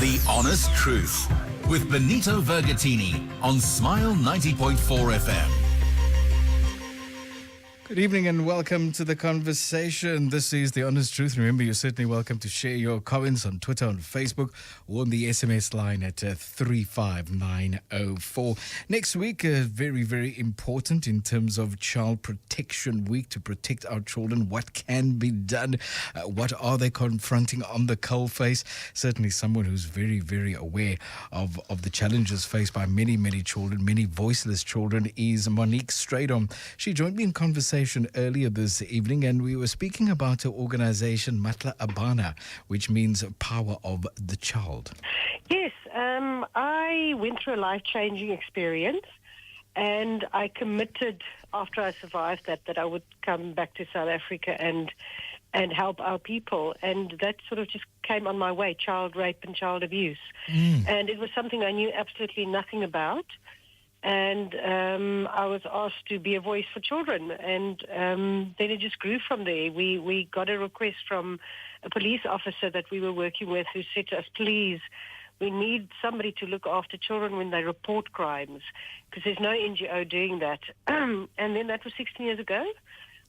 The Honest Truth with Benito Vergatini on Smile 90.4 FM. Good evening and welcome to the conversation. This is The Honest Truth. Remember, you're certainly welcome to share your comments on Twitter, on Facebook, or on the SMS line at 35904. Next week, very, very important in terms of Child Protection Week, to protect our children. What can be done? What are they confronting on the coalface? Certainly someone who's very, very aware of the challenges faced by many, many children, many voiceless children, is Monique Strydom. She joined me in conversation earlier this evening, and we were speaking about her organization Matla Abana, which means power of the child. Yes, I went through a life-changing experience, and I committed after I survived that I would come back to South Africa and help our people, and that sort of just came on my way: child rape and child abuse. And it was something I knew absolutely nothing about. And I was asked to be a voice for children, and then it just grew from there. We got a request from a police officer that we were working with, who said to us, please, we need somebody to look after children when they report crimes, because there's no NGO doing that. And then that was 16 years ago.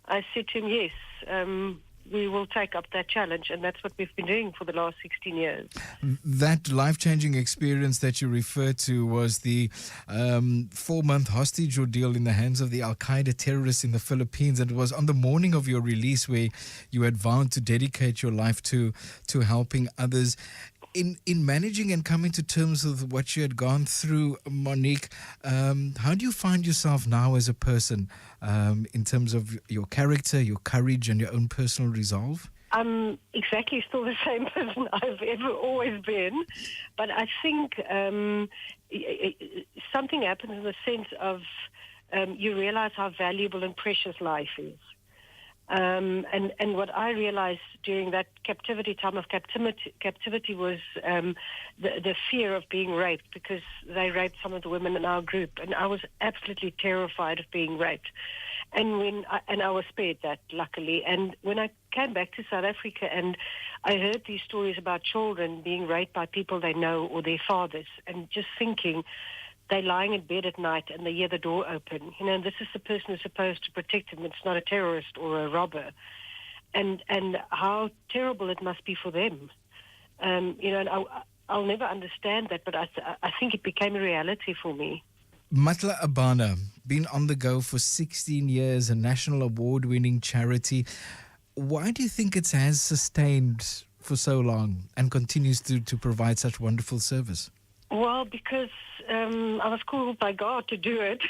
I said to him, yes, we will take up that challenge, and that's what we've been doing for the last 16 years. That life-changing experience that you referred to was the 4-month hostage ordeal in the hands of the Al-Qaeda terrorists in the Philippines, and it was on the morning of your release where you had vowed to dedicate your life to helping others. In managing and coming to terms with what you had gone through, Monique, how do you find yourself now as a person in terms of your character, your courage, and your own personal resolve? I'm exactly still the same person I've always been, but I think something happens in the sense of you realize how valuable and precious life is. And what I realized during that time of captivity was the fear of being raped, because they raped some of the women in our group, and I was absolutely terrified of being raped. And I was spared that, luckily. And when I came back to South Africa and I heard these stories about children being raped by people they know or their fathers, and just thinking, they're lying in bed at night and they hear the door open. You know, and this is the person who's supposed to protect them. It's not a terrorist or a robber. And how terrible it must be for them. You know, and I'll never understand that, but I think it became a reality for me. Matla Abana, been on the go for 16 years, a national award-winning charity. Why do you think it has sustained for so long and continues to provide such wonderful service? Well, because I was called by God to do it,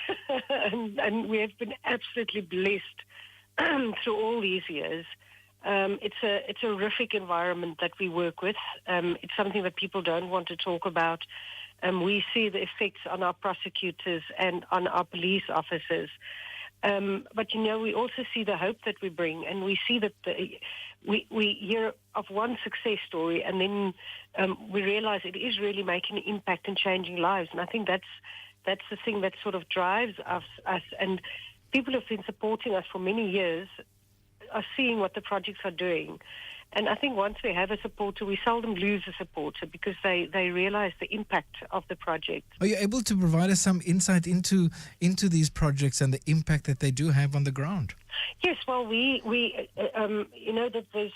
and we have been absolutely blessed through all these years. It's a horrific environment that we work with. It's something that people don't want to talk about. We see the effects on our prosecutors and on our police officers. But, you know, we also see the hope that we bring, and we see that we hear of one success story, and then we realize it is really making an impact and changing lives. And I think that's the thing that sort of drives us. And people who have been supporting us for many years are seeing what the projects are doing. And I think once we have a supporter, we seldom lose a supporter, because they realize the impact of the project. Are you able to provide us some insight into these projects and the impact that they do have on the ground? Yes, well, we you know that there's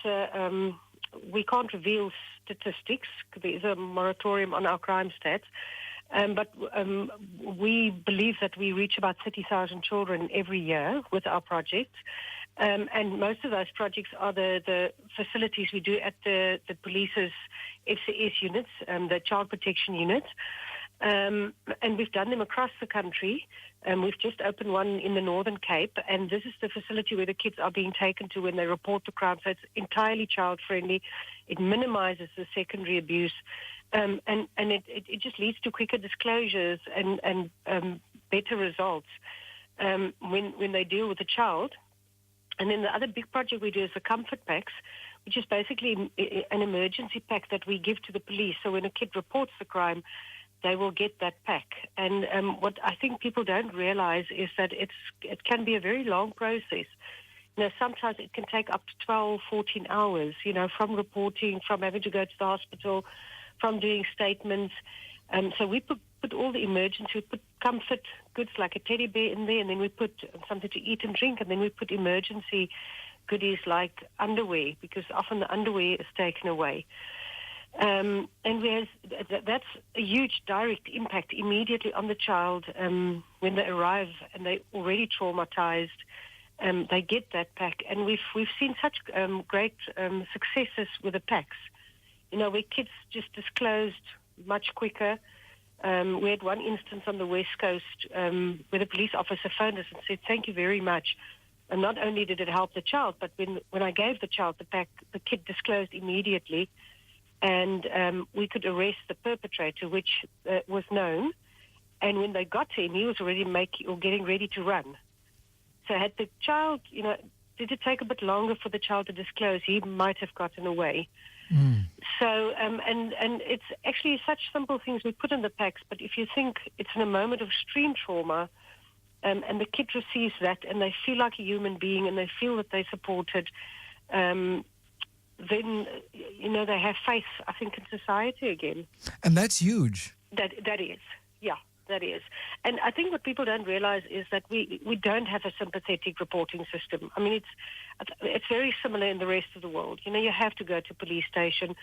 we can't reveal statistics. There's a moratorium on our crime stats. But we believe that we reach about 30,000 children every year with our project. And most of those projects are the facilities we do at the police's FCS units, the child protection units. And we've done them across the country. We've just opened one in the Northern Cape, and this is the facility where the kids are being taken to when they report the crime. So it's entirely child-friendly. It minimizes the secondary abuse. And it just leads to quicker disclosures and better results when they deal with the child. And then the other big project we do is the comfort packs, which is basically an emergency pack that we give to the police. So when a kid reports the crime, they will get that pack. And what I think people don't realize is that it can be a very long process. You know, sometimes it can take up to 12, 14 hours, you know, from reporting, from having to go to the hospital, from doing statements. So we put all the emergency, we put comfort goods like a teddy bear in there, and then we put something to eat and drink, and then we put emergency goodies like underwear, because often the underwear is taken away. And that's a huge direct impact immediately on the child when they arrive and they're already traumatized. They get that pack, and we've seen such great successes with the packs. Where kids just disclosed much quicker. We had one instance on the West Coast where the police officer phoned us and said, "Thank you very much." And not only did it help the child, but when I gave the child the pack, the kid disclosed immediately, and we could arrest the perpetrator, which was known. And when they got to him, he was already getting ready to run. So had the child, did it take a bit longer for the child to disclose, he might have gotten away. So, and it's actually such simple things we put in the packs, but if you think it's in a moment of extreme trauma, and the kid receives that, and they feel like a human being, and they feel that they're supported, then, they have faith, I think, in society again. And that's huge. That is, yeah. That is. And I think what people don't realize is that we don't have a sympathetic reporting system. I mean, it's very similar in the rest of the world. You have to go to a police station.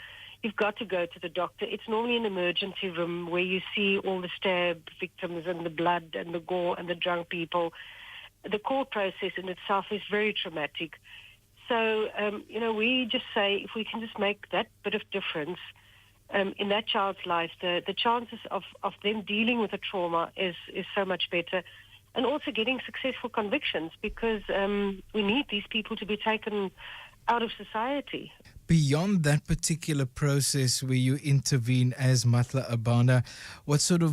You've got to go to the doctor. It's normally an emergency room where you see all the stab victims and the blood and the gore and the drunk people. The court process in itself is very traumatic. So, we just say if we can just make that bit of difference in that child's life, the chances of them dealing with the trauma is so much better. And also getting successful convictions, because we need these people to be taken out of society. Beyond that particular process where you intervene as Matla Abana, what sort of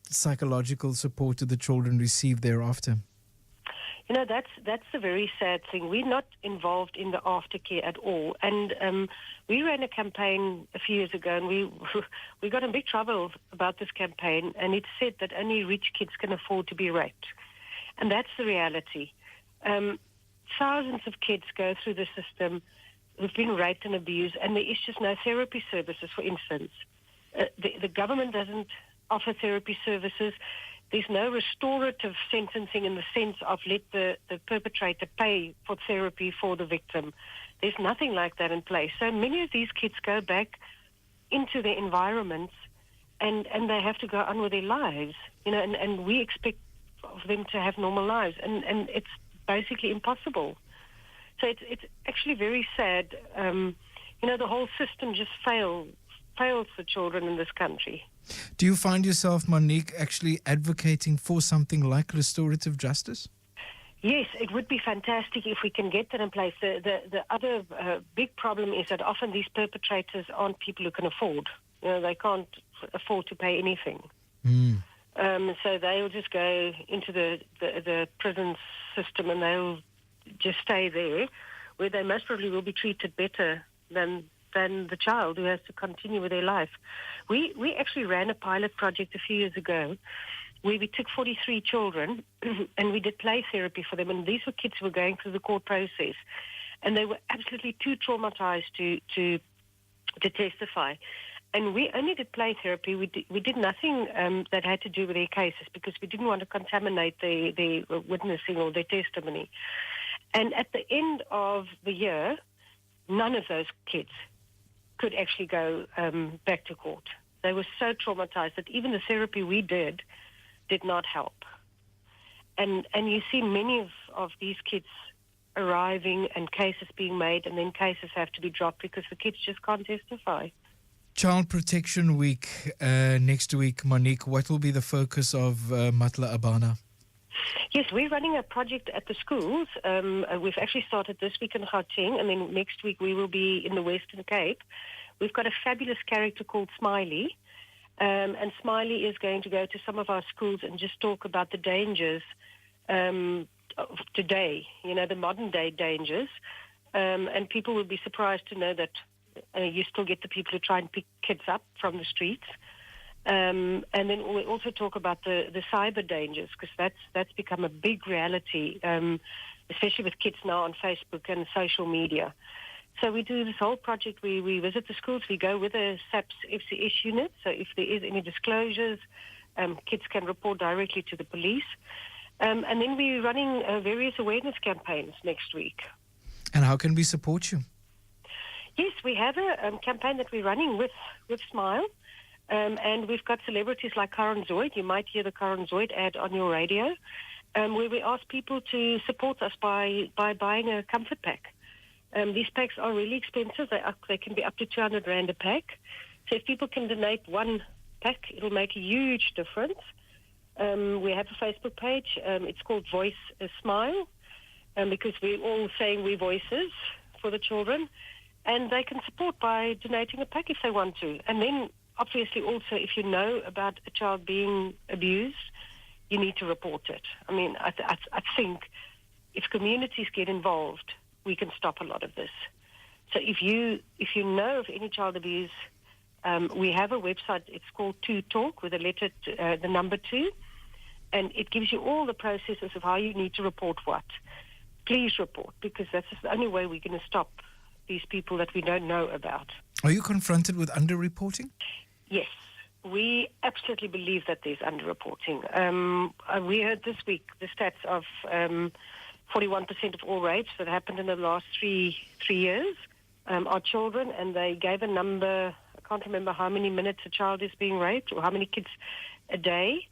psychological support do the children receive thereafter? That's a very sad thing. We're not involved in the aftercare at all. And we ran a campaign a few years ago, and we got in big trouble about this campaign, and it said that only rich kids can afford to be raped. And that's the reality. Thousands of kids go through the system who've been raped and abused, and there is just no therapy services, for instance. The government doesn't offer therapy services. There's no restorative sentencing in the sense of let the perpetrator pay for therapy for the victim. There's nothing like that in place. So many of these kids go back into their environments and they have to go on with their lives, and we expect of them to have normal lives, and it's basically impossible. So it's actually very sad. The whole system just fails the children in this country. Do you find yourself, Monique, actually advocating for something like restorative justice? Yes, it would be fantastic if we can get that in place. The other big problem is that often these perpetrators aren't people who can afford. They can't afford to pay anything. So they'll just go into the prison system and they'll just stay there, where they most probably will be treated better than the child who has to continue with their life. We actually ran a pilot project a few years ago where we took 43 children and we did play therapy for them, and these were kids who were going through the court process, and they were absolutely too traumatized to testify. And we only did play therapy. We did nothing that had to do with their cases, because we didn't want to contaminate their witnessing or their testimony. And at the end of the year, none of those kids could actually go back to court. They were so traumatized that even the therapy we did not help. And you see many of these kids arriving and cases being made, and then cases have to be dropped because the kids just can't testify. Child Protection Week next week, Monique. What will be the focus of Matla Abana? Yes, we're running a project at the schools. We've actually started this week in Gauteng, and then next week we will be in the Western Cape. We've got a fabulous character called Smiley, and Smiley is going to go to some of our schools and just talk about the dangers of today, the modern-day dangers. And people will be surprised to know that you still get the people who try and pick kids up from the streets. And then we also talk about the cyber dangers, because that's become a big reality, especially with kids now on Facebook and social media. So we do this whole project. We visit the schools. We go with a SAPS FCS unit. So if there is any disclosures, kids can report directly to the police. And then we're running various awareness campaigns next week. And how can we support you? Yes, we have a campaign that we're running with Smile. And we've got celebrities like Karen Zoid. You might hear the Karen Zoid ad on your radio, where we ask people to support us by buying a comfort pack. These packs are really expensive. They can be up to 200 Rand a pack. So if people can donate one pack, it'll make a huge difference. We have a Facebook page. It's called Voice a Smile, because we're all saying we're voices for the children. And they can support by donating a pack if they want to. And then, obviously, also, if you know about a child being abused, you need to report it. I mean, I think if communities get involved, we can stop a lot of this. So if you know of any child abuse, we have a website. It's called 2 Talk with the number 2, and it gives you all the processes of how you need to report what. Please report, because that's the only way we're going to stop these people that we don't know about. Are you confronted with underreporting? Yes, we absolutely believe that there's underreporting. We heard this week the stats of 41% of all rapes that happened in the last three years are children, and they gave a number. I can't remember how many minutes a child is being raped or how many kids a day.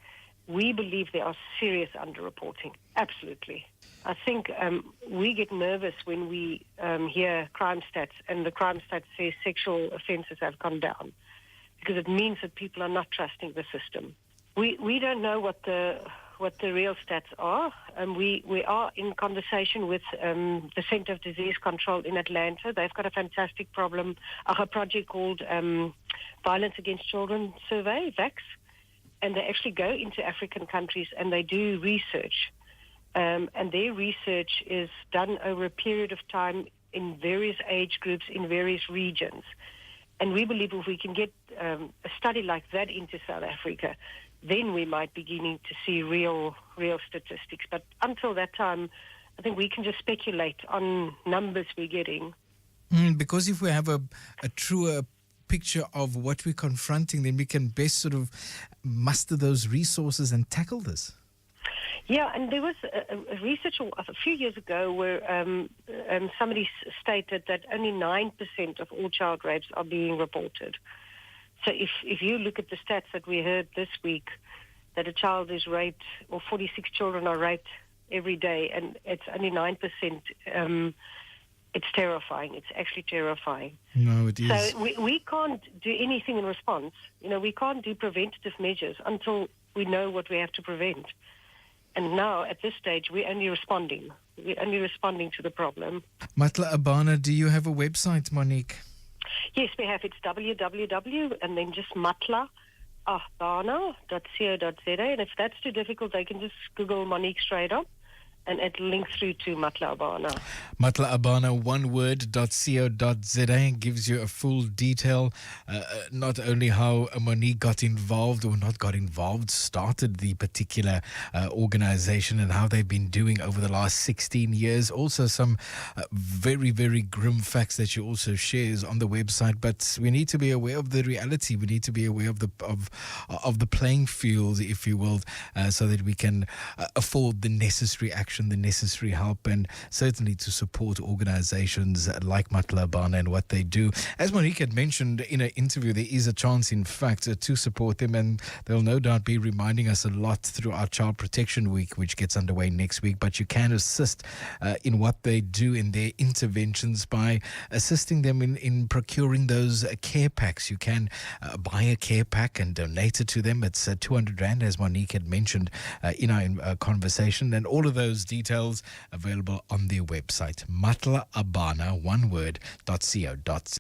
We believe there are serious underreporting. Absolutely. I think we get nervous when we hear crime stats, and the crime stats say sexual offences have gone down, because it means that people are not trusting the system. We don't know what the real stats are. We are in conversation with the Centre of Disease Control in Atlanta. They've got a fantastic a project called Violence Against Children Survey, VAX, and they actually go into African countries and they do research. And their research is done over a period of time in various age groups in various regions. And we believe if we can get a study like that into South Africa, then we might be beginning to see real statistics. But until that time, I think we can just speculate on numbers we're getting. Because if we have a truer picture of what we're confronting, then we can best sort of muster those resources and tackle this. Yeah, and there was a research a few years ago where somebody stated that only 9% of all child rapes are being reported. So if you look at the stats that we heard this week, that a child is raped, or 46 children are raped every day, and it's only 9%, it's terrifying. It's actually terrifying. No, it is. So we can't do anything in response. We can't do preventative measures until we know what we have to prevent. And now, at this stage, we're only responding. We're only responding to the problem. Matla Abana, do you have a website, Monique? Yes, we have. It's www and then just matlaabana.co.za. And if that's too difficult, they can just Google Monique Strydom, and it links through to Matla Abana. Matla Abana, oneword.co.za, gives you a full detail, not only how Monique got involved, or not got involved, started the particular organization and how they've been doing over the last 16 years. Also some very, very grim facts that she also shares on the website. But we need to be aware of the reality. We need to be aware of the playing field, if you will, so that we can afford the necessary action, the necessary help, and certainly to support organizations like Matla Abana and what they do. As Monique had mentioned in an interview, there is a chance, in fact, to support them, and they'll no doubt be reminding us a lot through our Child Protection Week, which gets underway next week. But you can assist in what they do in their interventions by assisting them in procuring those care packs. You can buy a care pack and donate it to them. It's 200 Rand, as Monique had mentioned in our conversation, and all of those details available on their website, matlaabana, oneword.co.za.